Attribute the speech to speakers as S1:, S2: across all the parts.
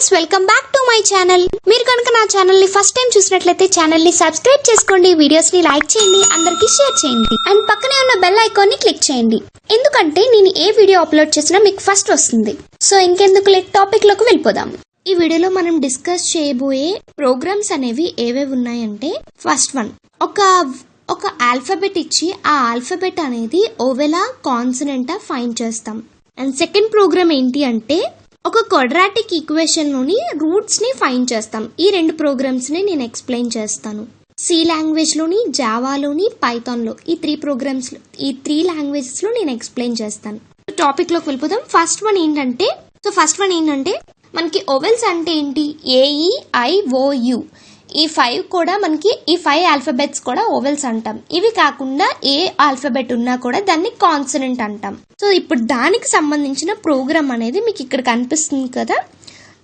S1: Friends, welcome back to my channel. మీరు కనుక నా ఛానల్ ని ఫస్ట్ టైం చూసినట్లయితే ఛానల్ ని సబ్స్క్రైబ్ చేసుకోండి, వీడియోస్ ని లైక్ చేయండి, అందరికి షేర్ చేయండి అండ్ పక్కనే ఉన్న బెల్ ఐకాన్ ని క్లిక్ చేయండి. ఎందుకంటే నేను ఏ వీడియో అప్లోడ్ చేసినా మీకు ఫస్ట్ వస్తుంది. సో ఇంకెందుకు లేట్ టాపిక్ లోకి వెళ్ళిపోదాం. ఈ వీడియోలో మనం డిస్కస్ చేయబోయే ప్రోగ్రామ్స్ అనేవి ఏవేవి ఉన్నాయంటే, ఫస్ట్ వన్ ఒక ఆల్ఫాబెట్ ఇచ్చి ఆ ఆల్ఫాబెట్ అనేది ఓవెలా కాన్సనెంటా ఫైండ్ చేస్తాం. అండ్ సెకండ్ ప్రోగ్రామ్ ఏంటి అంటే ఒక క్వాడ్రాటిక్ ఈక్వేషన్ లోని రూట్స్ ని ఫైండ్ చేస్తాం. ఈ రెండు ప్రోగ్రామ్స్ ని నేను ఎక్స్ప్లెయిన్ చేస్తాను. సి లాంగ్వేజ్ లోని, జావాలోని, పైథాన్ లో ఈ త్రీ లాంగ్వేజెస్ లో నేను ఎక్స్ప్లెయిన్ చేస్తాను. టాపిక్ లోకి వెళ్ళిపోదాం. ఫస్ట్ వన్ ఏంటంటే మనకి ఓవెల్స్ అంటే ఏంటి? A E, I, O, U. ఈ ఫైవ్ ఆల్ఫాబెట్స్ కూడా ఓవెల్స్ అంటాం. ఇవి కాకుండా ఏ ఆల్ఫాబెట్ ఉన్నా కూడా దాన్ని కాన్సనెంట్ అంటాం. సో ఇప్పుడు దానికి సంబంధించిన ప్రోగ్రామ్ అనేది మీకు ఇక్కడ కనిపిస్తుంది కదా.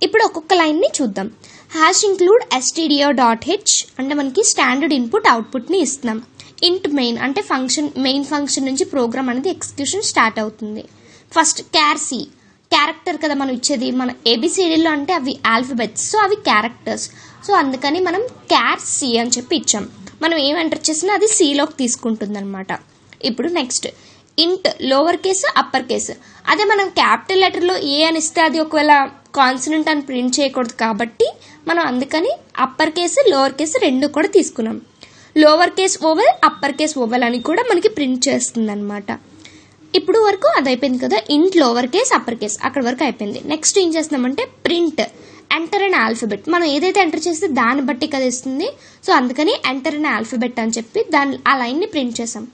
S1: ఇప్పుడు ఒక్కొక్క లైన్ ని చూద్దాం. #include stdio.h అంటే మనకి స్టాండర్డ్ ఇన్పుట్ అవుట్పుట్ ని ఇస్తున్నాం. ఇంట్ మెయిన్ అంటే మెయిన్ ఫంక్షన్ నుంచి ప్రోగ్రామ్ అనేది ఎగ్జిక్యూషన్ స్టార్ట్ అవుతుంది. ఫస్ట్ సి క్యారెక్టర్ కదా మనం ఇచ్చేది. మన ఏబిసిడీలో అంటే అవి ఆల్ఫాబెట్స్, సో అవి క్యారెక్టర్స్. సో అందుకని మనం సి అని చెప్పి ఇచ్చాం. మనం ఏం ఎంటర్ చేసినా అది సిలోకి తీసుకుంటుంది అనమాట. ఇప్పుడు నెక్స్ట్ ఇంట్ లోవర్ కేసు, అప్పర్ కేసు. అదే మనం క్యాపిటల్ లెటర్లో ఏ అని ఇస్తే అది ఒకవేళ కాన్సనెంట్ అని ప్రింట్ చేయకూడదు కాబట్టి మనం అందుకని అప్పర్ కేసు, లోవర్ కేసు రెండు కూడా తీసుకున్నాం. Lower case vowel, upper case vowel అని కూడా మనకి ప్రింట్ చేస్తుంది అనమాట. ఇప్పుడు వరకు అది అయిపోయింది కదా. ఇంట్ లోవర్ కేస్, అప్పర్ కేస్ అక్కడ వరకు అయిపోయింది. నెక్స్ట్ ఏం చేస్తున్నామంటే ప్రింట్ ఎంటర్ అన్ ఆల్ఫాబెట్. మనం ఏదైతే ఎంటర్ చేస్తే దాన్ని బట్టి కదా ఇస్తుంది. సో అందుకని ఎంటర్ అన్ ఆల్ఫాబెట్ అని చెప్పి ఆ లైన్ ని ప్రింట్ చేసాం.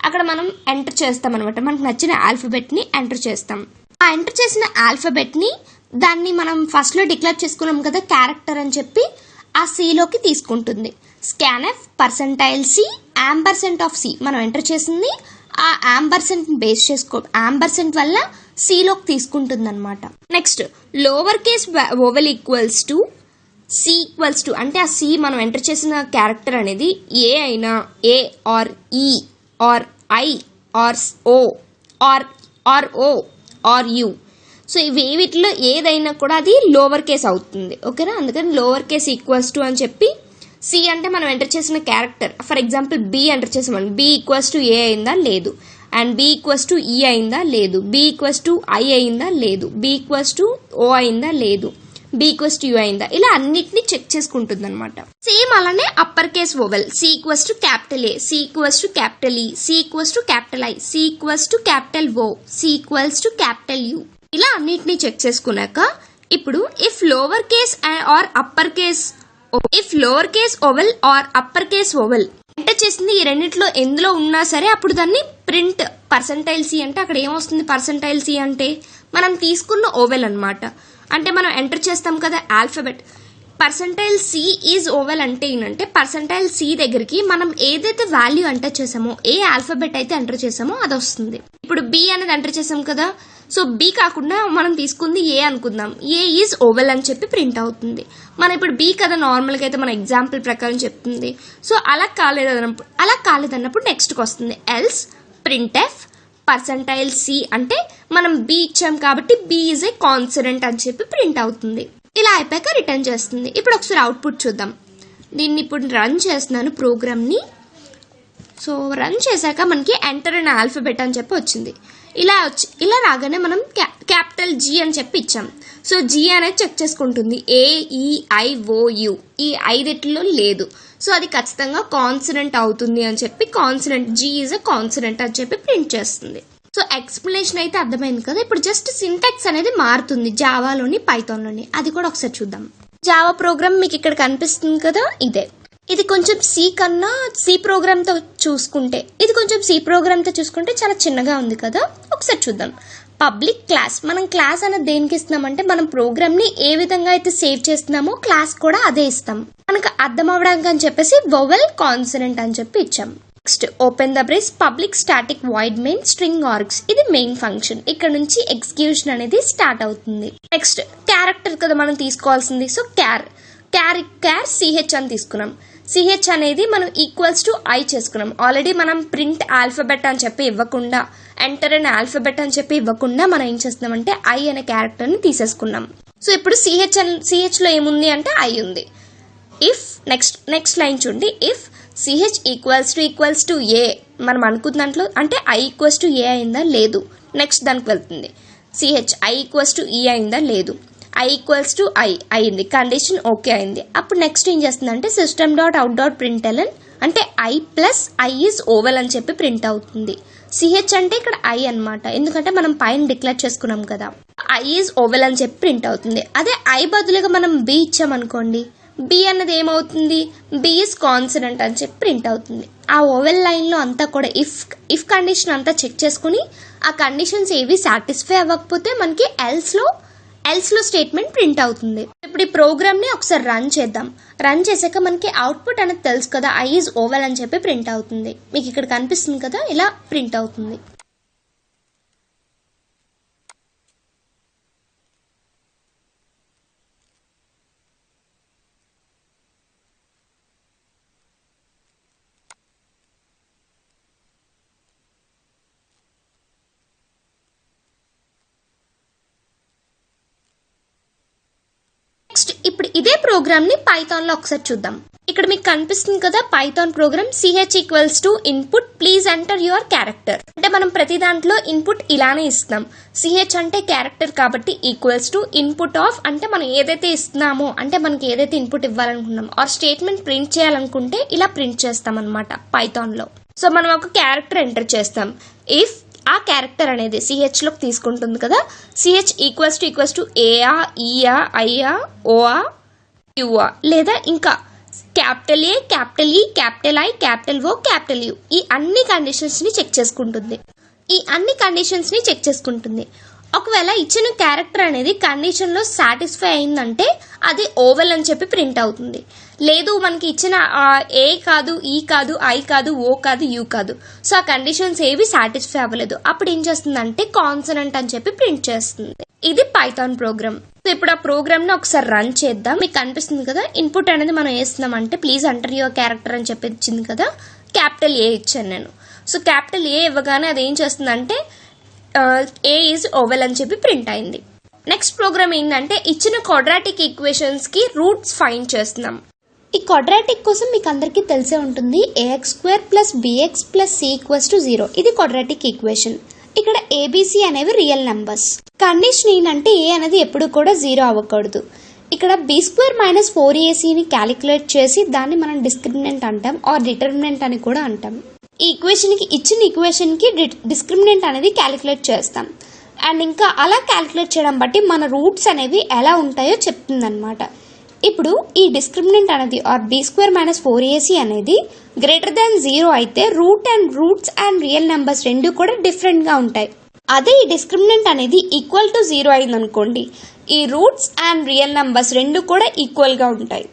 S1: అక్కడ మనం ఎంటర్ చేస్తాం అనమాట. మనకు నచ్చిన ఆల్ఫాబెట్ ని ఎంటర్ చేస్తాం. ఆ ఎంటర్ చేసిన ఆల్ఫాబెట్ ని దాన్ని మనం ఫస్ట్ లో డిక్లేర్ చేసుకున్నాం కదా క్యారెక్టర్ అని చెప్పి, ఆ సిలోకి తీసుకుంటుంది. స్కాన్ఎఫ్ %C %C మనం ఎంటర్ చేసింది ఆ యాంబర్సెంట్ బేస్ యాంబర్సెంట్ వల్ల సిలోకి తీసుకుంటుంది అనమాట. Next lower case vowel C equals to అంటే ఆ సి మనం ఎంటర్ చేసిన క్యారెక్టర్ అనేది ఏ అయినా, A or E or I or O or O or U. So వీటిలో ఏదైనా కూడా అది లోవర్ కేస్ అవుతుంది. ఓకేనా? అందుకని లోవర్ కేస్ ఈక్వల్స్ టు అని చెప్పి సి అంటే మనం ఎంటర్ చేసిన character. For example B enter చేసామని బి ఈక్వల్స్ టు ఏ అయిందా లేదు, అండ్ బి ఈక్వల్స్ టు ఈ అయిందా లేదు, బి ఈక్వల్స్ టు ఐ అయిందా లేదు, బి ఈక్వల్స్ టు ఓ అయిందా లేదు, బి ఈక్వల్స్ టు యూ అయిందా, ఇలా అన్నిటిని చెక్ చేసుకుంటుంది అనమాట. సేమ్ అలానే upper case vowel C equals to capital A, C equals to capital E, C equals to capital I, C equals to capital O, C equals to capital U, ఇలా అన్నిటిని check చేసుకున్నాక ఇప్పుడు if lower case or upper case vowel or upper case vowel enter చేసింది ఈ రెండిట్లో ఎందులో ఉన్నా సరే అప్పుడు దాన్ని ప్రింట్ %C అంటే అక్కడ ఏమొస్తుంది? %C అంటే మనం తీసుకున్న ఓవెల్ అనమాట. అంటే మనం ఎంటర్ చేస్తాం కదా ఆల్ఫాబెట్. %C ఈజ్ ఓవెల్ అంటే ఏంటంటే %C దగ్గరికి మనం ఏదైతే వాల్యూ ఎంటర్ చేసామో, ఏ ఆల్ఫాబెట్ అయితే ఎంటర్ చేసామో అది వస్తుంది. ఇప్పుడు బి అనేది ఎంటర్ చేసాం కదా. సో బి కాకుండా మనం తీసుకుంది ఏ అనుకుందాం. ఏ ఈజ్ ఓవెల్ అని చెప్పి ప్రింట్ అవుతుంది. మనం ఇప్పుడు బి కదా నార్మల్గా అయితే మన ఎగ్జాంపుల్ ప్రకారం చెప్తుంది. సో అలా కాలేదన్నప్పుడు నెక్స్ట్కి వస్తుంది ఎల్స్ printf %C అంటే మనం బి ఇచ్చాం కాబట్టి బి ఈజ్ ఏ కాన్సనెంట్ అని చెప్పి ప్రింట్ అవుతుంది. ఇలా అయిపోయాక రిటర్న్ చేస్తుంది. ఇప్పుడు ఒకసారి అవుట్పుట్ చూద్దాం. దీన్ని ఇప్పుడు రన్ చేస్తున్నాను ప్రోగ్రామ్ని. సో రన్ చేశాక మనకి ఎంటర్ అన్ ఆల్ఫాబెట్ అని చెప్పి వచ్చింది. ఇలా రాగానే మనం క్యాపిటల్ జీ అని చెప్పి ఇచ్చాం. సో జీ అనేది చెక్ చేసుకుంటుంది. ఏ, ఈ, ఐ, ఓ, యు ఈ ఐదిట్లో లేదు. సో అది ఖచ్చితంగా కాన్సనెంట్ అవుతుంది అని చెప్పి జీ ఈజ్ అ కాన్సనెంట్ అని చెప్పి ప్రింట్ చేస్తుంది. సో ఎక్స్ప్లెనేషన్ అయితే అర్థమైంది కదా. ఇప్పుడు జస్ట్ సింటాక్స్ అనేది మారుతుంది జావాలోని, పైథాన్లోని. అది కూడా ఒకసారి చూద్దాం. జావా ప్రోగ్రామ్ మీకు ఇక్కడ కనిపిస్తుంది కదా, ఇది కొంచెం సి ప్రోగ్రామ్ తో చూసుకుంటే చాలా చిన్నగా ఉంది కదా. ఒకసారి చూద్దాం. పబ్లిక్ క్లాస్, మనం క్లాస్ అనేది దేనికి ఇస్తున్నామంటే మనం ప్రోగ్రామ్ ని ఏ విధంగా అయితే సేవ్ చేస్తున్నామో క్లాస్ కూడా అదే ఇస్తాం. మనకు అర్థం అవడానికి అని చెప్పేసి వోవెల్ కాన్సనెంట్ అని చెప్పి ఇచ్చాం. Next open the brace public static void main string args. ఇది మెయిన్ ఫంక్షన్. ఇక్కడ నుంచి ఎగ్జిక్యూషన్ అనేది స్టార్ట్ అవుతుంది. నెక్స్ట్ క్యారెక్టర్ కదా మనం తీసుకోవాల్సింది. సో క్యార్ సిహెచ్ అని తీసుకున్నాం. సిహెచ్ అనేది మనం ఈక్వల్స్ టు ఐ చేసుకున్నాం. ఆల్రెడీ మనం ప్రింట్ ఆల్ఫాబెట్ అని చెప్పి ఇవ్వకుండా, ఎంటర్ అనే ఆల్ఫాబెట్ అని చెప్పి ఇవ్వకుండా మనం ఏం చేస్తున్నామంటే ఐ అనే క్యారెక్టర్ ని తీసేసుకున్నాం. సో ఇప్పుడు సిహెచ్లో ఏముంది అంటే ఐ ఉంది. ఇఫ్ నెక్స్ట్ లైన్ చూడండి, ఇఫ్ సిహెచ్ ఈక్వల్స్ టు ఏ మనం అనుకున్న దాంట్లో అంటే ఐ ఈక్వల్స్ టు ఏ అయిందా లేదు, నెక్స్ట్ దానికి వెళ్తుంది. సిహెచ్ ఐ ఈక్వల్స్ టు ఈ అయిందా లేదు, ఐ ఈక్వల్స్ టు ఐ అయింది, కండిషన్ ఓకే అయింది. అప్పుడు నెక్స్ట్ ఏం చేస్తుందంటే system dot out dot println అంటే I plus I is oval అని చెప్పి ప్రింట్ అవుతుంది. సిహెచ్ అంటే ఇక్కడ ఐ అనమాట, ఎందుకంటే మనం పైన డిక్లేర్ చేసుకున్నాం కదా, ఐ ఈజ్ ఓవెల్ అని చెప్పి ప్రింట్ అవుతుంది. అదే ఐ బదులుగా మనం బి ఇచ్చామనుకోండి, బి అన్నది ఏమవుతుంది, బి ఈజ్ కాన్సనెంట్ అని చెప్పి ప్రింట్ అవుతుంది. ఆ ఓవెల్ లైన్లో అంతా కూడా ఇఫ్ కండిషన్ అంతా చెక్ చేసుకుని ఆ కండిషన్స్ ఏవి సాటిస్ఫై అవ్వకపోతే మనకి ఎల్స్లో స్టేట్మెంట్ ప్రింట్ అవుతుంది. ఇప్పుడు ఈ ప్రోగ్రామ్ని ఒకసారి రన్ చేద్దాం. రన్ చేశాక మనకి అవుట్పుట్ అనేది తెలుసు కదా, ఐ ఈజ్ ఓవెల్ అని చెప్పి ప్రింట్ అవుతుంది. మీకు ఇక్కడ కనిపిస్తుంది కదా, ఇలా ప్రింట్ అవుతుంది. నెక్స్ట్ ఇప్పుడు ఇదే ప్రోగ్రామ్ ని పైథాన్ లో ఒకసారి చూద్దాం. ఇక్కడ మీకు కనిపిస్తుంది కదా Python program, CH equals to input please enter your character. అంటే మనం ప్రతి దాంట్లో ఇన్పుట్ ఇలానే ఇస్తున్నాం. సిహెచ్ అంటే క్యారెక్టర్ కాబట్టి ఈక్వల్స్ టు ఇన్పుట్ ఆఫ్ అంటే మనం ఏదైతే ఇస్తున్నామో అంటే మనకి ఏదైతే ఇన్పుట్ ఇవ్వాలనుకున్నాం ఆర్ స్టేట్మెంట్ ప్రింట్ చేయాలనుకుంటే ఇలా ప్రింట్ చేస్తాం అనమాట పైథాన్ లో. సో మనం ఒక క్యారెక్టర్ ఎంటర్ చేస్తాం. ఇఫ్ ఆ క్యారెక్టర్ అనేది సిహెచ్ లోకి తీసుకుంటుంది కదా, సిహెచ్ ఈక్వల్స్ టు ఏఆ ఈఆ ఐఆ ఓఆ యుఆ లేదా ఇంకా క్యాపిటల్ ఏ క్యాపిటల్ ఈ capital I capital oh capital you ఈ అన్ని కండిషన్స్ ని చెక్ చేసుకుంటుంది. ఒకవేళ ఇచ్చిన క్యారెక్టర్ అనేది కండిషన్ లో సాటిస్ఫై అయిందంటే అది ఓవెల్ అని చెప్పి ప్రింట్ అవుతుంది. లేదు మనకి ఇచ్చిన ఏ కాదు, ఈ కాదు, ఐ కాదు, ఓ కాదు, యూ కాదు, సో ఆ కండిషన్స్ ఏవి సాటిస్ఫై అవ్వలేదు, అప్పుడు ఏం చేస్తుందంటే కాన్సనెంట్ అని చెప్పి ప్రింట్ చేస్తుంది. ఇది పైథాన్ ప్రోగ్రామ్. సో ఇప్పుడు ఆ ప్రోగ్రామ్ ని ఒకసారి రన్ చేద్దాం. మీకు కనిపిస్తుంది కదా, ఇన్పుట్ అనేది మనం వేస్తున్నాం అంటే ప్లీజ్ ఎంటర్ యువర్ క్యారెక్టర్ అని చెప్పి ఇచ్చింది కదా, క్యాపిటల్ ఏ ఇచ్చాను నేను. సో క్యాపిటల్ ఏ ఇవ్వగానే అది ఏం చేస్తుందంటే ఏ ఈజ్ ఓవెల్ అని చెప్పి ప్రింట్ అయింది. నెక్స్ట్ ప్రోగ్రామ్ ఏంటంటే ఇచ్చిన క్వాడ్రాటిక్ ఈక్వేషన్స్ కి రూట్స్ ఫైండ్ చేస్తున్నాం. ఈ క్వాడ్రాటిక్ కోసం మీకు అందరికీ తెలిసే ఉంటుంది, ax² + bx + c = 0 ఇది క్వాడ్రాటిక్ ఈక్వేషన్. ఇక్కడ ABC అనేవి రియల్ నెంబర్స్. కండిషన్ ఏంటంటే ఏ అనేది ఎప్పుడు కూడా 0 అవ్వకూడదు. ఇక్కడ b² - 4ac క్యాలిక్యులేట్ చేసి దాన్ని మనం డిస్క్రిమినెంట్ అంటాం ఆర్ డిటర్మినెంట్ అని కూడా అంటాం. ఈ ఇచ్చిన ఈక్వేషన్ కి డిస్క్రిమినెంట్ అనేది క్యాలిక్యులేట్ చేస్తాం. అండ్ ఇంకా అలా క్యాలిక్యులేట్ చేయడం బట్టి మన రూట్స్ అనేవి ఎలా ఉంటాయో చెప్తుంది అనమాట. ఇప్పుడు ఈ డిస్క్రిమినెంట్ అనేది ఆర్ b² - 4ac అనేది >0 అయితే రూట్స్ అండ్ రియల్ నెంబర్స్ రెండు కూడా డిఫరెంట్ గా ఉంటాయి. అదే ఈ డిస్క్రిమినెంట్ అనేది ఈక్వల్ టు 0 అయిందనుకోండి, ఈ రూట్స్ అండ్ రియల్ నెంబర్స్ రెండు కూడా ఈక్వల్ గా ఉంటాయి.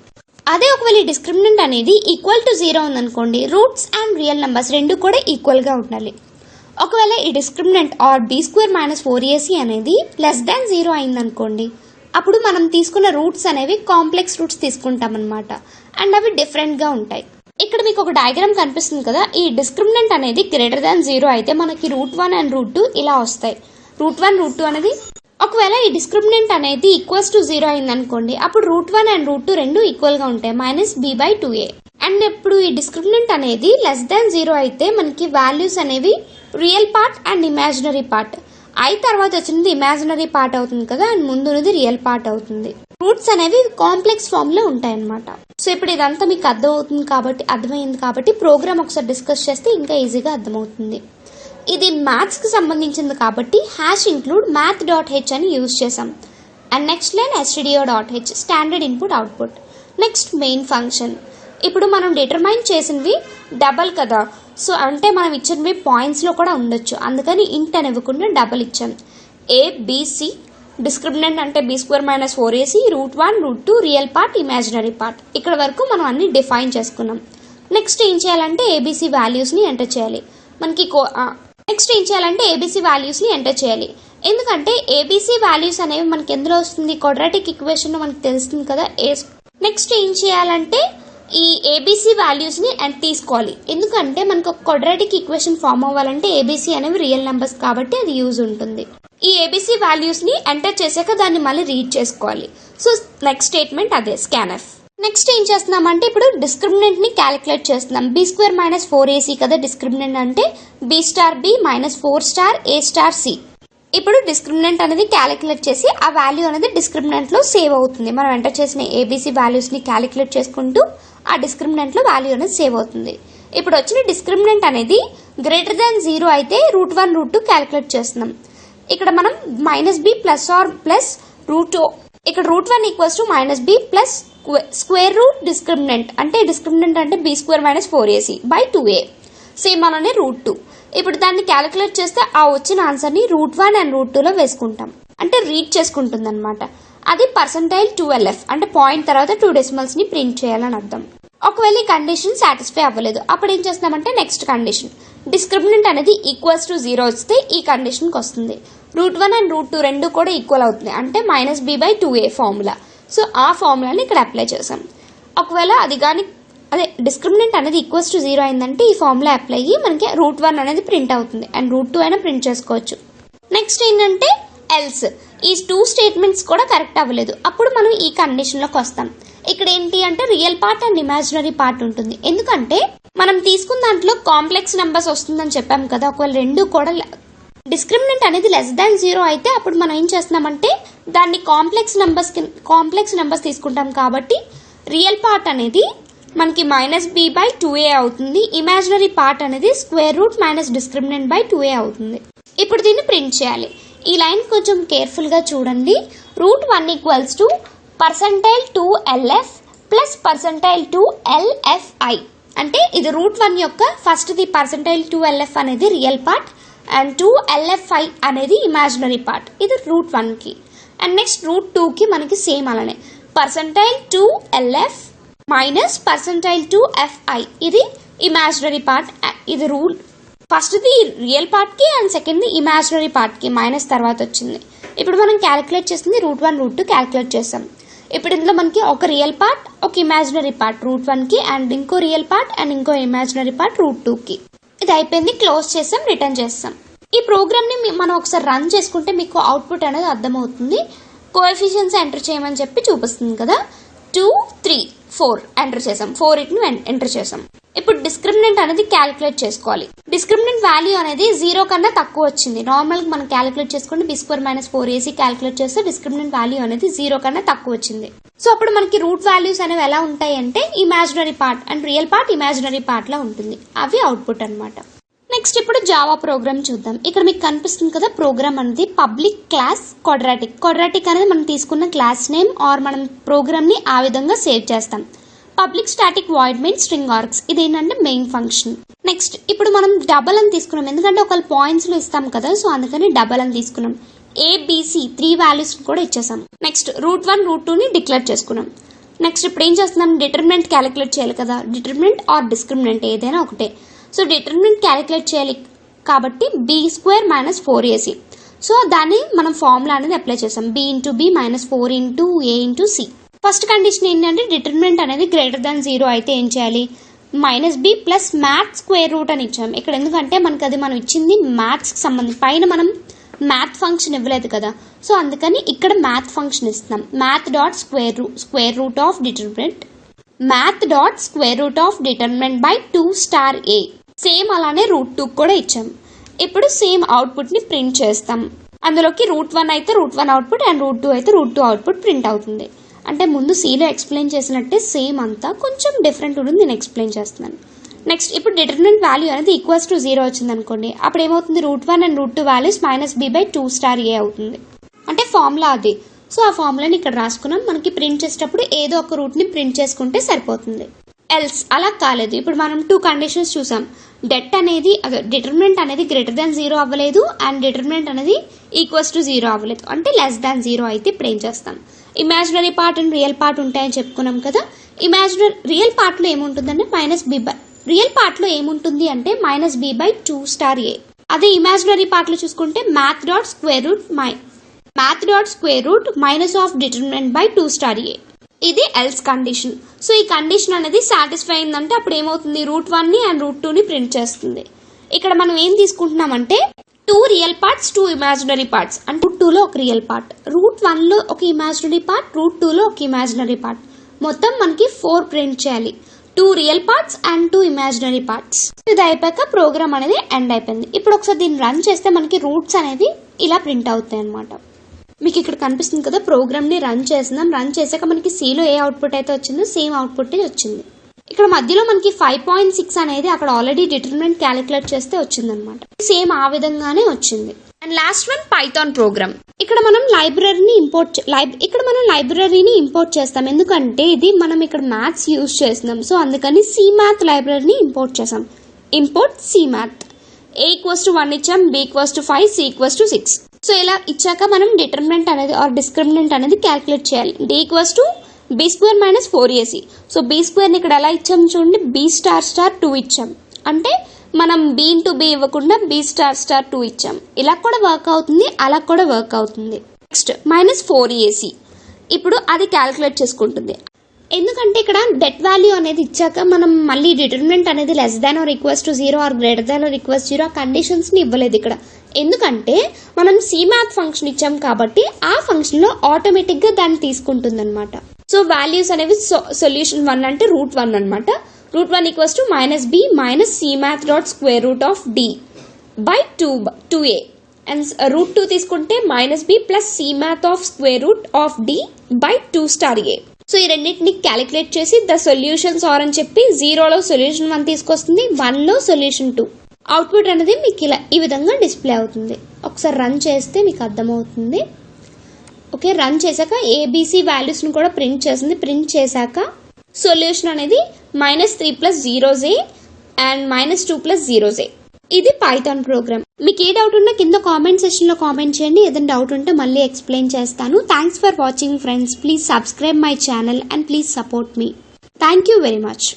S1: అదే ఒకవేళ ఈ డిస్క్రిమినెంట్ అనేది ఈక్వల్ టు 0 ఉందనుకోండి, రూట్స్ అండ్ రియల్ నెంబర్స్ రెండు కూడా ఈక్వల్ గా ఉండాలి. ఒకవేళ ఈ డిస్క్రిమినెంట్ ఆర్ b² - 4ac అనేది <0 అయిందనుకోండి, అప్పుడు మనం తీసుకున్న రూట్స్ అనేవి కాంప్లెక్స్ రూట్స్ తీసుకుంటాం అనమాట, అండ్ అవి డిఫరెంట్ గా ఉంటాయి. ఇక్కడ మీకు ఒక డయాగ్రామ్ కనిపిస్తుంది కదా, ఈ డిస్క్రిమినెంట్ అనేది >0 అయితే మనకి √1 అండ్ √2 ఇలా వస్తాయి. √1 √2 అనేది ఒకవేళ ఈ డిస్క్రిమినెంట్ అనేది ఈక్వల్స్ టు 0 అయిందనుకోండి, అప్పుడు √1 అండ్ √2 రెండు ఈక్వల్ గా ఉంటాయి, -b/2a. అండ్ ఇప్పుడు ఈ డిస్క్రిమినెంట్ అనేది <0 అయితే మనకి వాల్యూస్ అనేవి real part and imaginary part, I తర్వాత వచ్చినది ఇమాజినరీ పార్ట్ అవుతుంది కదా, అండ్ ముందున్నది రియల్ పార్ట్ అవుతుంది. రూట్స్ అనేవి కాంప్లెక్స్ ఫామ్ లో ఉంటాయి అన్నమాట. సో ఇప్పుడు ఇదంతా మీకు అర్థమైంది కాబట్టి ప్రోగ్రామ్ ఒకసారి డిస్కస్ చేస్తే ఇంకా ఈజీగా అర్థమవుతుంది. ఇది మ్యాథ్స్ కి సంబంధించింది కాబట్టి #include math.h అని యూజ్ చేసాం. And next line stdio.h standard input output. Next main function. ఇప్పుడు మనం డిటర్మైన్ చేసినవి డబల్ కదా, సో అంటే మనం ఇచ్చినవి పాయింట్స్ లో కూడా ఉండొచ్చు, అందుకని ఇంట్ అని ఇవ్వకుండా డబల్ ఇచ్చాం. ABC డిస్క్రిమినెంట్ అంటే b² - 4ac, √1 √2 real part imaginary part. ఇక్కడ వరకు మనం అన్ని డిఫైన్ చేసుకున్నాం. నెక్స్ట్ ఏం చేయాలంటే ABC వాల్యూస్ ని ఎంటర్ చేయాలి. ఎందుకంటే ABC వాల్యూస్ అనేవి మనకి ఎందులో వస్తుంది, క్వాడ్రాటిక్ ఈక్వేషన్ లో మనకి తెలుస్తుంది కదా. నెక్స్ట్ ఏం చేయాలంటే ఈ ABC వాల్యూస్ ని తీసుకోవాలి, ఎందుకంటే మనకు ఒక క్వాడ్రాటిక్ ఈక్వేషన్ ఫామ్ అవ్వాలంటే ABC అనేవి రియల్ నెంబర్స్ కాబట్టి అది యూజ్ ఉంటుంది. ఈ ఏబిసి వాల్యూస్ని ఎంటర్ చేశాక దాన్ని మళ్ళీ రీడ్ చేసుకోవాలి. సో నెక్స్ట్ స్టేట్మెంట్ అదే స్కాన్ఎఫ్. నెక్స్ట్ ఏం చేస్తున్నామంటే ఇప్పుడు డిస్క్రిమినెంట్ ని క్యాలిక్యులేట్ చేస్తున్నాం. బి స్క్వేర్ మైనస్ 4ac కదా డిస్క్రిమినెంట్ అంటే, B star B minus 4 star A star C. ఇప్పుడు డిస్క్రిమినెంట్ అనేది క్యాలిక్యులేట్ చేసి ఆ వాల్యూ అనేది డిస్క్రిమినెంట్ లో సేవ్ అవుతుంది. మనం ఎంటర్ చేసిన ఏబిసి వాల్యూస్ ని క్యాలిక్యులేట్ చేసుకుంటూ ఆ డిస్క్రిమినెంట్ లో వాల్యూ అనేది సేవ్ అవుతుంది. ఇప్పుడు వచ్చిన డిస్క్రిమినెంట్ అనేది గ్రేటర్ దాన్ 0 అయితే √1 √2 క్యాలిక్యులేట్ చేస్తున్నాం. ఇక్కడ మనం minus B plus R plus √2, ఇక్కడ √1 equals to minus B plus square root discriminant అంటే డిస్క్రిమినెంట్ అంటే B square minus 4ac by 2a same అలానే √2. ఇప్పుడు దాన్ని క్యాలిక్యులేట్ చేస్తే ఆ వచ్చిన ఆన్సర్ ని √1 అండ్ √2 లో వేసుకుంటాం, అంటే రీడ్ చేసుకుంటుంది అనమాట. అది పర్సెంటైల్ 2LF అంటే పాయింట్ తర్వాత 2 డెసిమల్స్ ని ప్రింట్ చేయాలని అర్థం. ఒకవేళ ఈ కండిషన్ సాటిస్ఫై అవ్వలేదు అప్పుడు ఏం చేస్తామంటే నెక్స్ట్ కండిషన్ డిస్క్రిమినెంట్ అనేది ఈక్వల్స్ టు 0 వస్తే ఈ కండిషన్ కి వస్తుంది. √1 అండ్ √2 రెండు కూడా ఈక్వల్ అవుతుంది అంటే minus B by 2a formula. So ఆ ఫార్ములాని ఇక్కడ అప్లై చేసాం. ఒకవేళ అది కానీ అదే డిస్క్రిమినెంట్ అనేది ఈక్వల్స్ టు 0 అయిందంటే ఈ ఫార్ములా అప్లై అయ్యి మనకి √1 అనేది ప్రింట్ అవుతుంది అండ్ √2 అయినా ప్రింట్ చేసుకోవచ్చు. నెక్స్ట్ ఏంటంటే ఎల్స్, ఈ 2 స్టేట్మెంట్స్ కూడా కరెక్ట్ అవ్వలేదు అప్పుడు మనం ఈ కండిషన్ లోకి వస్తాం. ఇక్కడ ఏంటి అంటే real part and imaginary part ఉంటుంది. ఎందుకంటే మనం తీసుకున్న దాంట్లో కాంప్లెక్స్ నెంబర్స్ వస్తుందని చెప్పాం కదా. ఒకవేళ రెండు కూడా డిస్క్రిమినెంట్ అనేది లెస్ దాన్ 0 అయితే అప్పుడు మనం ఏం చేస్తున్నామంటే దాన్ని కాంప్లెక్స్ నెంబర్స్ తీసుకుంటాం. కాబట్టి రియల్ పార్ట్ అనేది మనకి మైనస్ బి బై 2a అవుతుంది. ఇమాజినరీ పార్ట్ అనేది square root minus discriminant by 2a అవుతుంది. ఇప్పుడు దీన్ని ప్రింట్ చేయాలి. ఈ లైన్ కొంచెం కేర్ఫుల్ గా చూడండి. √1 equals to percentile 2LF plus percentile 2LFI అంటే ఇది √1 యొక్క ఫస్ట్ ది పర్సెంటైల్ 2LF అనేది రియల్ పార్ట్ అండ్ 2LFI అనేది ఇమాజినరీ పార్ట్. ఇది √1 కి. అండ్ నెక్స్ట్ √2 కి మనకి సేమ్ అలానే percentile 2LF minus percentile 2FI ఇది ఇమాజినరీ పార్ట్. ఇది ఫస్ట్ ది రియల్ పార్ట్ కి and second the imaginary part కి మైనస్ తర్వాత వచ్చింది. ఇప్పుడు మనం క్యాలిక్యులేట్ చేసింది √1 √2 క్యాలిక్యులేట్ చేస్తాం. ఇప్పుడు ఇందులో మనకి ఒక రియల్ పార్ట్ ఒక ఇమాజినరీ పార్ట్ √1 కి అండ్ ఇంకో రియల్ పార్ట్ అండ్ ఇంకో ఇమాజినరీ పార్ట్ √2 కి. ఇది అయిపోయింది, క్లోజ్ చేస్తాం, రిటర్న్ చేస్తాం. ఈ ప్రోగ్రామ్ ని మనం ఒకసారి రన్ చేసుకుంటే మీకు అవుట్పుట్ అనేది అర్థమవుతుంది. కోఎఫిషియన్స్ ఎంటర్ చేయమని చెప్పి చూపిస్తుంది కదా. 2 3 4 ఎంటర్ చేసాం, 4 ని ఎంటర్ చేసాం. ఇప్పుడు డిస్క్రిమినెంట్ అనేది క్యాలిక్యులేట్ చేసుకోవాలి. డిస్క్రిమినెంట్ వాల్యూ అనేది 0 కన్నా తక్కువ వచ్చింది. నార్మల్ గా మనం క్యాలిక్యులేట్ చేసుకుంటే B square minus 4ac calculate చేస్తే డిస్క్రిమినెంట్ వాల్యూ అనేది 0 కన్నా తక్కువ వచ్చింది. సో అప్పుడు మనకి రూట్ వాల్యూస్ అనేవి ఎలా ఉంటాయి అంటే imaginary part and real part imaginary part లా ఉంటుంది. అవి అవుట్పుట్ అనమాట. నెక్స్ట్ ఇప్పుడు జావా ప్రోగ్రామ్ చూద్దాం. ఇక్కడ మీకు కనిపిస్తుంది కదా ప్రోగ్రామ్ అనేది పబ్లిక్ క్లాస్ క్వాడ్రాటిక్. క్వాడ్రాటిక్ అనేది మనం తీసుకున్న క్లాస్ నేమ్ ఆర్ మనం ప్రోగ్రామ్ ని ఆ విధంగా సేవ్ చేస్తాం. Public static void main string args ఇది ఏంటంటే మెయిన్ ఫంక్షన్. నెక్స్ట్ ఇప్పుడు మనం డబల్ అని తీసుకున్నాం ఎందుకంటే ఒక పాయింట్స్ లో ఇస్తాం కదా, సో అందుకని డబల్ అని తీసుకున్నాం. ABC 3 వాల్యూస్ కూడా ఇచ్చేసాం. నెక్స్ట్ √1 √2 ని డిక్లేర్ చేసుకున్నాం. నెక్స్ట్ ఇప్పుడు ఏం చేస్తున్నాం, డిటర్మినెంట్ క్యాలిక్యులేట్ చేయాలి కదా. డిటర్మినెంట్ ఆర్ డిస్క్రిమినెంట్ ఏదైనా ఒకటే. సో డిటర్మినెంట్ క్యాలిక్యులేట్ చేయాలి కాబట్టి B square minus 4ac. So దాన్ని మనం ఫార్ములా అనేది అప్లై చేసాం. b into b minus 4 into a into c. First condition ఏంటంటే డిటర్మినెంట్ అనేది గ్రేటర్ దాన్ 0 అయితే ఏం చేయాలి, minus B plus math square root అని ఇచ్చాం. ఇక్కడ ఎందుకంటే మనకి అది మనం ఇచ్చింది మ్యాథ్స్ కి సంబంధించి, పైన మనం మ్యాథ్ ఫంక్షన్ ఇవ్వలేదు కదా, సో అందుకని ఇక్కడ మ్యాథ్ ఫంక్షన్ ఇస్తున్నాం. Math dot square root of determinant by 2 star a. Same అలానే √2 కూడా ఇచ్చాం. ఇప్పుడు సేమ్ అవుట్పుట్ ని ప్రింట్ చేస్తాం. అందులోకి √1 అయితే √1 అవుట్పుట్ అండ్ √2 అయితే √2 అవుట్పుట్ ప్రింట్ అవుతుంది. అంటే ముందు సిలో ఎక్స్ప్లెయిన్ చేసినట్టే సేమ్ అంతా, కొంచెం డిఫరెంట్ ఉంటుంది, నేను ఎక్స్ప్లెయిన్ చేస్తున్నాను. నెక్స్ట్ ఇప్పుడు డిటర్మినెంట్ వాల్యూ అనేది ఈక్వల్స్ టు 0 వచ్చింది అనుకోండి, అప్పుడు ఏమవుతుంది √1 and √2 values minus B by 2 star a అవుతుంది. అంటే ఫార్ములా అది. సో ఆ ఫార్ములాని ఇక్కడ రాసుకున్నాం. మనకి ప్రింట్ చేసేటప్పుడు ఏదో ఒక రూట్ ని ప్రింట్ చేసుకుంటే సరిపోతుంది. ఎల్స్ అలా కాలేదు. ఇప్పుడు మనం 2 కండిషన్స్ చూసాం. డిటర్మినెంట్ అనేది గ్రేటర్ దాన్ 0 అవ్వలేదు అండ్ డిటర్మినెంట్ అనేది ఈక్వల్స్ టు 0 అవ్వలేదు. అంటే లెస్ దాన్ 0 అయితే ఇప్పుడు ఏం చేస్తాం, imaginary part and real part ఉంటాయని చెప్పుకున్నాం కదా. రియల్ పార్ట్ లో ఏముంటుందంటే రియల్ పార్ట్ లో ఏముంటుంది అంటే minus B by 2 star a. అదే ఇమాజినరీ పార్ట్ లో చూసుకుంటే math dot square root minus of determinant by 2 star a. ఇది ఎల్స్ కండిషన్. సో ఈ కండిషన్ అనేది సాటిస్ఫై అయిందంటే అప్పుడు ఏమవుతుంది, √1 ని అండ్ √2 ని ప్రింట్ చేస్తుంది. ఇక్కడ మనం ఏం తీసుకుంటున్నామంటే 2 రియల్ పార్ట్స్ 2 ఇమాజినరీ పార్ట్స్ అంటే రూట్ 2 లో ఒక రియల్ పార్ట్, రూట్ 1 లో ఒక ఇమాజినరీ పార్ట్, రూట్ 2 లో ఒక ఇమాజినరీ పార్ట్, మొత్తం మనకి 4 ప్రింట్ చేయాలి. 2 real parts and 2 imaginary parts. ఇది అయిపోయాక ప్రోగ్రామ్ అనేది ఎండ్ అయిపోయింది. ఇప్పుడు ఒకసారి దీన్ని రన్ చేస్తే మనకి రూట్స్ అనేది ఇలా ప్రింట్ అవుతాయి అనమాట. మీకు ఇక్కడ కనిపిస్తుంది కదా, ప్రోగ్రామ్ ని రన్ చేస్తున్నాం. రన్ చేశాక మనకి సిలో ఏ అవుట్పుట్ అయితే వచ్చిందో సేమ్ అవుట్పుట్ వచ్చింది. ఇక్కడ మధ్యలో మనకి 5.6 అనేది అక్కడ ఆల్రెడీ డిటర్మినెంట్ క్యాలిక్యులేట్ చేస్తే వచ్చిందనమాట. సేమ్ ఆ విధంగానే వచ్చింది. And last one Python program. ఇక్కడ మనం లైబ్రరీని ఇంపోర్ట్ చేస్తాం. ఎందుకంటే ఇది మనం ఇక్కడ మ్యాథ్స్ యూజ్ చేస్తున్నాం. సో అందుకని CMath లైబ్రరీని ఇంపోర్ట్ చేసాం. Import CMath. A = 1 ఇచ్చాం, B = 5, C = 6. సో ఇలా ఇచ్చాక మనం డిటర్మినెంట్ అనేది ఆర్ డిస్క్రిమినెంట్ అనేది క్యాలిక్యులేట్ చేయాలి. D = B² - 4AC. So B² ఇక్కడ ఎలా ఇచ్చాం చూడండి, B** 2 ఇచ్చాం. అంటే మనం B × B ఇవ్వకుండా B** 2 ఇచ్చాం. ఇలా కూడా వర్క్ అవుతుంది, అలా కూడా వర్క్ అవుతుంది. Next -4AC. ఇప్పుడు అది క్యాలిక్యులేట్ చేసుకుంటుంది. ఎందుకంటే ఇక్కడ డెట్ వాల్యూ అనేది ఇచ్చాక మనం మళ్ళీ డిటర్మినెంట్ అనేది <0 ఆర్ <0 ఆ కండిషన్స్ ని ఇవ్వలేదు ఇక్కడ. ఎందుకంటే మనం CMath ఫంక్షన్ ఇచ్చాం కాబట్టి ఆ ఫంక్షన్ లో ఆటోమేటిక్ గా దాన్ని తీసుకుంటుంది అనమాట. సో వాల్యూస్ అనేవి సొల్యూషన్ 1 అంటే రూట్ 1 అనమాట. Root 1 = -b - CMath.square root of d by 2a. And root 2 తీసుకుంటే -b + CMath.square root of d by 2*a. So ఈ రెండింటిని క్యాలిక్యులేట్ చేసి ద సొల్యూషన్స్ ఆర్ అని చెప్పి 0లో సొల్యూషన్ 1 తీసుకొస్తుంది, 1లో సొల్యూషన్ 2. అవుట్పుట్ అనేది మీకు ఇలా ఈ విధంగా డిస్ప్లే అవుతుంది. ఒకసారి రన్ చేస్తే మీకు అర్థమవుతుంది. ఓకే, రన్ చేశాక ABC వాల్యూస్ని కూడా ప్రింట్ చేసింది. ప్రింట్ చేశాక సొల్యూషన్ అనేది -3 + 0a అండ్ -2 + 0a. ఇది పైథాన్ ప్రోగ్రామ్. మీకు ఏ డౌట్ ఉన్నా కింద కామెంట్ సెక్షన్లో కామెంట్ చేయండి. ఏదైనా డౌట్ ఉంటే మళ్ళీ ఎక్స్ప్లెయిన్ చేస్తాను. Thanks for watching friends. Please subscribe my channel and please support me. Thank you very much.